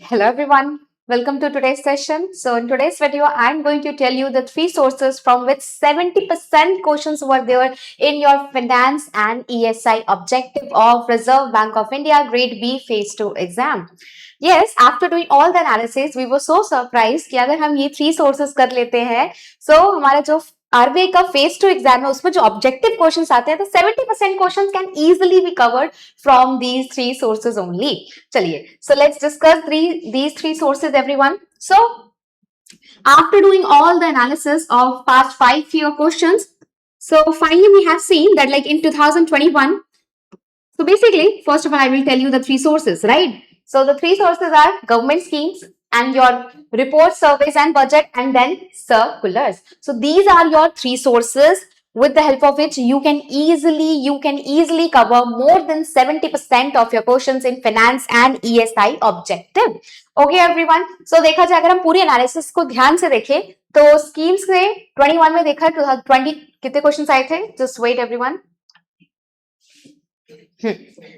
Hello everyone, welcome to today's session. So in today's video, I'm going to tell you the three sources from which 70% questions were there in your finance and ESI objective of Reserve Bank of India Grade B Phase 2 exam. Yes, after doing all the analysis, we were so surprised कि अगर हम ये three sources कर लेते हैं, so हमारा जो RBI का फेज 2 एग्जाम है उसमें जो ऑब्जेक्टिव क्वेश्चंस आते हैं तो 70% questions can easily be covered from these three sources only. चलिए, so let's discuss these three sources everyone. So after doing all the analysis of past 5 year questions, so finally we have seen that like in 2021, so basically first of all I will tell you the three sources, right? So the three sources are government schemes and your reports, surveys and budget, and then circulars. So these are your three sources with the help of which you can easily cover more than 70% of your questions in finance and ESI objective. Okay everyone, so देखा जाए अगर हम पूरी analysis को ध्यान से देखें तो स्कीम्स में 21 में देखा 2020 कितने क्वेश्चंस आए थे? Just wait everyone.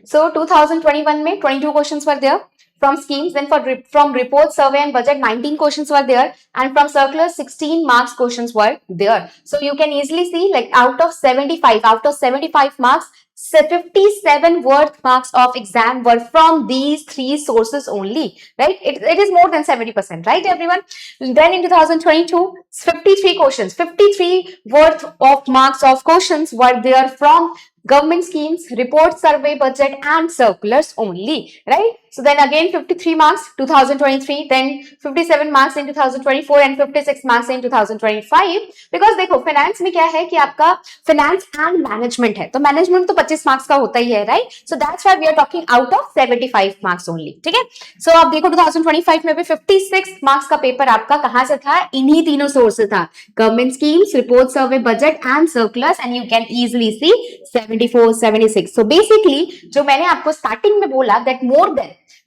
So 2021 में 22 questions were there from schemes. Then from report, survey and budget 19 questions were there, and from circulars 16 marks questions were there. So you can easily see like out of 75 marks, 57 worth marks of exam were from these three sources only, right? It is more than 70%, right everyone? Then in 2022, 53 questions, 53 worth of marks of questions were there from government schemes, report, survey, budget and circulars only, right? So then again 53 marks 2023, then 57 marks in 2024 and 56 marks in 2025. because देखो finance में क्या है कि आपका finance and management है, तो management तो 25 marks का होता ही है, right? So that's why we are talking out of 75 marks only, ठीक है? So आप देखो 2025 में भी 56 marks का पेपर आपका कहां से था? इन्हीं तीनों सोर्स से था, government schemes, report, survey, budget and circulars, and you can easily see 74, 76. So basically जो मैंने आपको स्टार्टिंग में बोला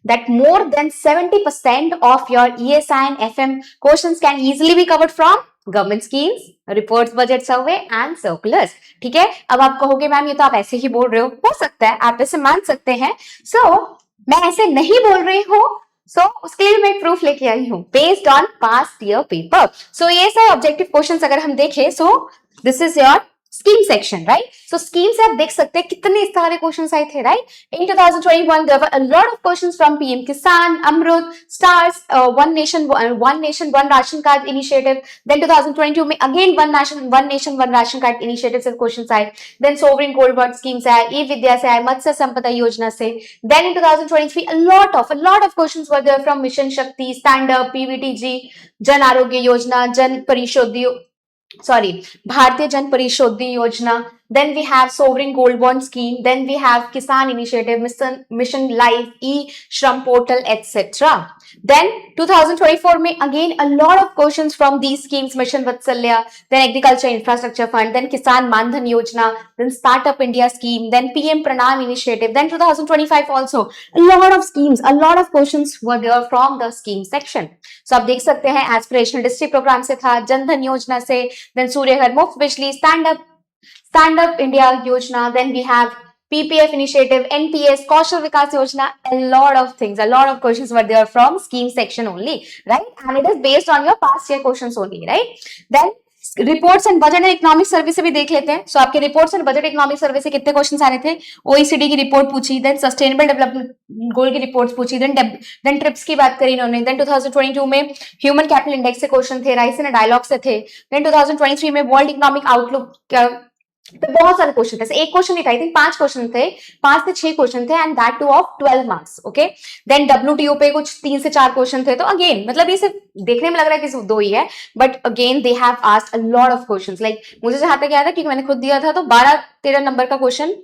that more than 70% of your ESI and FM questions can easily be covered from government schemes, reports, budget, survey and circulars. ठीक है? अब आप कहोगे मैम ये तो आप ऐसे ही बोल रहे हो सकता है, आप ऐसे मान सकते हैं. So मैं ऐसे नहीं बोल रही हूँ, so उसके लिए मैं प्रूफ लेके आई हूँ based on past year paper. So ESI objective questions अगर हम देखें, so this is your scheme section, right? So scheme से आप देख सकते हैं कितने सारे क्वेश्चंस आए थे, right? In 2021 there were a lot of questions from PM Kisan, Amrut, Stars, one nation one ration card initiative. Then 2022 में again one nation one ration card initiative से क्वेश्चंस आए. Then sovereign gold bond scheme से आए, e-vidya से आए, मत्स्य संपदा योजना से. Then in 2023 a lot of questions were there from Mission Shakti, Stand Up, PVTG, Jan Arogya Yojana, Bharatiya Jan Parishodi Yojana. Then we have sovereign gold bond scheme. Then we have Kisan initiative, Mission Life, E-Shram portal, etc. Then 2024 में again a lot of questions from these schemes, Mission Vatsalya, then Agriculture Infrastructure Fund, then Kisan Mandhan Yojana, then Startup India scheme, then PM Pranam initiative. Then 2025 also a lot of schemes, a lot of questions were there from the scheme section. So आप देख सकते हैं aspirational district programme से था, जनधन योजना से, then Surya Ghar Muft Bijli, stand up India Yojana, then we have PPF initiative, NPS, Kaushal Vikas Yojana, a lot of things, a lot of questions were there from scheme section only, right? And it is based on your past year questions only, right? Then reports and budget and economic survey से भी देख लेते हैं. सो आपके reports and budget economic survey से कितने questions आ रहे थे? OECD की रिपोर्ट पूछी, देन सस्टेनेबल डेवलपमेंट गोल की रिपोर्ट्स पूछी, देन ट्रिप्स की बात करी इन्होंने. देन 2022 में ह्यूमन कैपिटल इंडेक्स से क्वेश्चन थे, राइसन डायलॉग से थे. देन 2023 में वर्ल्ड इकोनॉमिक आउटलुक तो बहुत सारे क्वेश्चन थे. एक क्वेश्चन नहीं था, आई थिंक 5 क्वेश्चन थे, 5 से 6 क्वेश्चन थे, and that two of 12 marks. Okay, then WTO पे कुछ 3 से 4 क्वेश्चन थे. तो अगेन मतलब ये सिर्फ देखने में लग रहा है कि सिर्फ 2 ही है, but again they have asked a lot of questions. Like मुझे जहां तक याद है क्योंकि मैंने खुद दिया था, तो 12-13 नंबर का क्वेश्चन,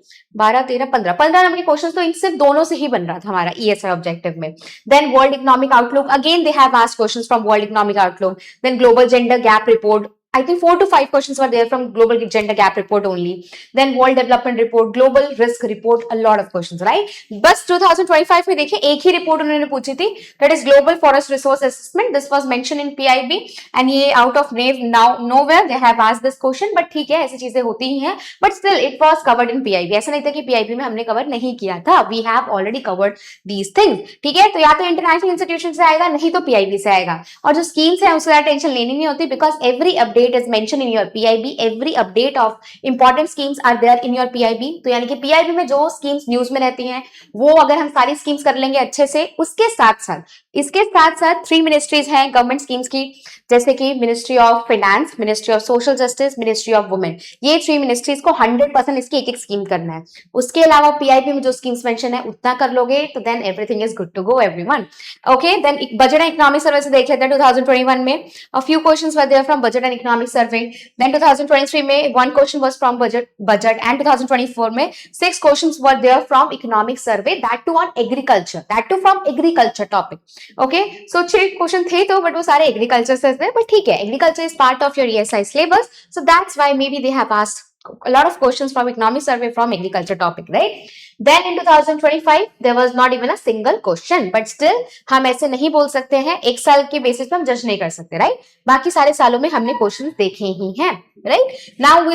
12-13-15 नंबर के क्वेश्चन तो इनसे दोनों से ही बन रहा था हमारा ESI ऑब्जेक्टिव में. Then world economic outlook, again they have asked questions from world economic outlook. Then global gender gap report, I think 4 to 5 questions were there from global gender gap report only. Then world development report, global risk report, a lot of questions, right? बस 2025 में देखिए एक ही report उन्होंने पूछी थी, that is global forest resource assessment. This was mentioned in PIB and ये out of nowhere they have asked this question. but ठीक है, ऐसी चीजें होती ही हैं, but still it was covered in PIB. ऐसा नहीं था कि PIB में हमने कवर नहीं किया था. We have already covered these things. ठीक है, तो या तो इंटरनेशनल इंस्टीट्यूशन से आएगा, नहीं तो PIB से आएगा. और जो स्कीम्स है उसका टेंशन लेनी नहीं होती, because every update is mention in your PIB. Every update of important schemes are there in your PIB. तो यानी कि PIB में जो स्कीम्स न्यूज में रहती हैं, वो अगर हम सारी स्कीम्स कर लेंगे अच्छे से, उसके साथ साथ इसके साथ साथ 3 मिनिस्ट्रीज हैं गवर्नमेंट स्कीम्स की, जैसे कि ministry of finance, ministry of social justice, ministry of women. ये 3 मिनिस्ट्रीज को 100% इसकी एक एक स्कीम करना है. उसके अलावा PIB में जो स्कीम्स मेंशन है उतना कर लोगे तो then everything is good to go everyone. Okay, then budget and economic survey से देख लेते हैं. 2021 में a few questions were there from budget and economic survey. Then 2023 में 1 question was from budget and 2024 में 6 questions were there from economic survey, that too on agriculture, that too from agriculture topic. Okay, so 6 question थे तो but वो सारे agriculture से थे, but ठीक है, agriculture is part of your ESI syllabus, so that's why maybe they have asked a lot of questions from economic survey from agriculture topic, right? Then in 2025 there was not even a single question, but still हम ऐसे नहीं बोल सकते हैं, एक साल के basis पे हम जज नहीं कर सकते, राइट? बाकी सारे सालों में हमने क्वेश्चन देखे ही हैं, right? Now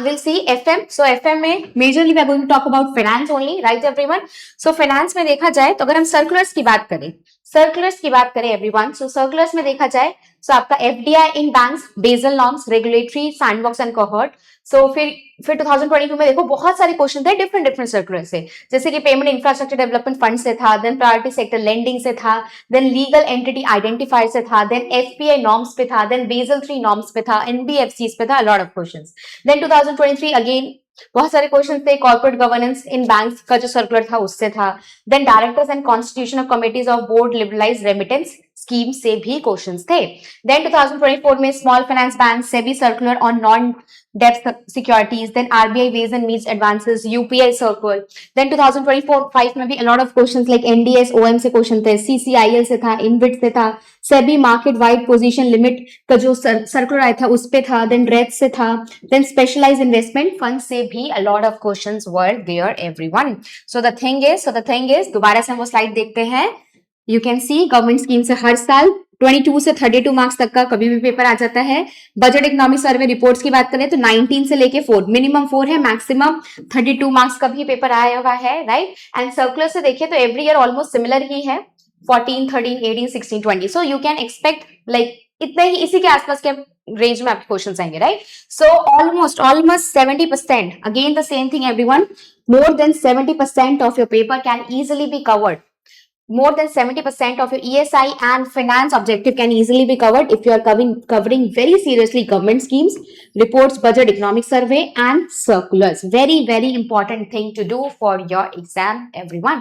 we'll see FM. So FM में majorly we are going to talk about finance only, right everyone? So finance में देखा जाए तो अगर हम सर्कुलर्स की बात करें everyone, so सर्कुलर्स में देखा जाए so आपका FDI in banks, Basel norms, regulatory, sandbox and cohort. So फिर 2022 में देखो बहुत सारे क्वेश्चन थे डिफरेंट सर्कुलर से, जैसे कि पेमेंट इंफ्रास्ट्रक्चर डेवलपमेंट फंड से था, देन प्रायोरिटी सेक्टर लेंडिंग से था, देन लीगल एंटिटी आइडेंटिफायर से था, देन FPI नॉर्म्स पे था, देन बेसल 3 नॉर्म्स पे था, NBFCs पे था, lot of questions. Then 2023 again बहुत सारे क्वेश्चन थे. कॉर्पोरेट गवर्नेंस इन बैंक्स का जो सर्कुलर था उससे था. Then directors and constitution of committees of board liberalise remittance scheme से भी क्वेश्चंस थे. देन 2024 में small finance bank SEBI circular on non डेब्ट securities, then RBI ways and means advances, UPI circular. Then 2024-5 में भी a lot of questions like NDS OM से question थे, CCIL से था, InvIT से था, SEBI market wide position limit का जो सर्कुलर आया था उस पे था, देन रेट से था, देन स्पेशलाइज्ड इन्वेस्टमेंट फंड से भी a lot of questions were there everyone. So the thing is दोबारा से हम वो स्लाइड देखते हैं. You can see government scheme से हर साल 22 से 32 मार्क्स तक का कभी भी पेपर आ जाता है. बजट इकोनॉमिक सर्वे रिपोर्ट्स की बात करें तो 19 से लेके 4, मिनिमम 4 है, मैक्सिमम 32 मार्क्स का भी पेपर आया हुआ है, राइट? एंड सर्कुलर से देखिए तो एवरी ईयर ऑलमोस्ट सिमिलर ही है, 14, 13, 18, 16, 20. So you can expect like इतने ही, इसी के आसपास के रेंज में आपके क्वेश्चंस आएंगे, right? So almost 70%, again the same thing everyone, more than 70% of your paper can easily be covered. More than 70% of your ESI and finance objective can easily be covered if you are covering very seriously government schemes, reports, budget, economic survey and circulars. Very, very important thing to do for your exam, everyone.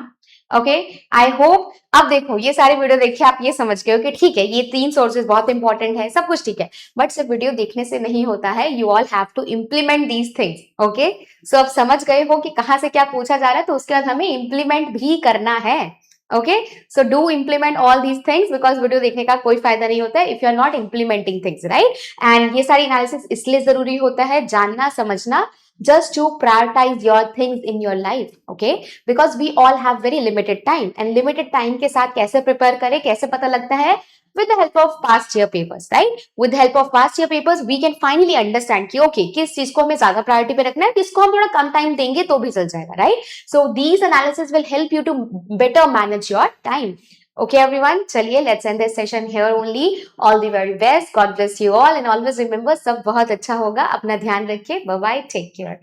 Okay, I hope अब देखो ये सारे video देखिए आप ये समझ गए हो कि ठीक है ये 3 सोर्सेज बहुत इंपॉर्टेंट है, सब कुछ ठीक है, बट सिर्फ वीडियो देखने से नहीं होता है. You all have to implement these things. Okay, so अब समझ गए हो कि कहाँ से क्या पूछा जा रहा है, तो उसके बाद हमें इम्प्लीमेंट भी करना है. Okay, so do implement all these things because video देखने का कोई फायदा नहीं होता है if you are not implementing things, right? And ये सारी एनालिसिस इसलिए जरूरी होता है, जानना समझना, just to prioritize your things in your life, okay? Because we all have very limited time and limited time के साथ कैसे prepare करें, कैसे पता लगता है? With the help of past year papers, right? With the help of past year papers, we can finally understand कि okay, किस चीज को हमें ज्यादा प्रायोरिटी पे रखना है, किसको हम थोड़ा कम टाइम देंगे तो भी चल जाएगा, right? So these analysis will help you to better manage your time. Okay, everyone, चलिए let's end this session here only. All the very best. God bless you all and always remember सब बहुत अच्छा होगा. अपना ध्यान रखिए. Bye bye. Take care.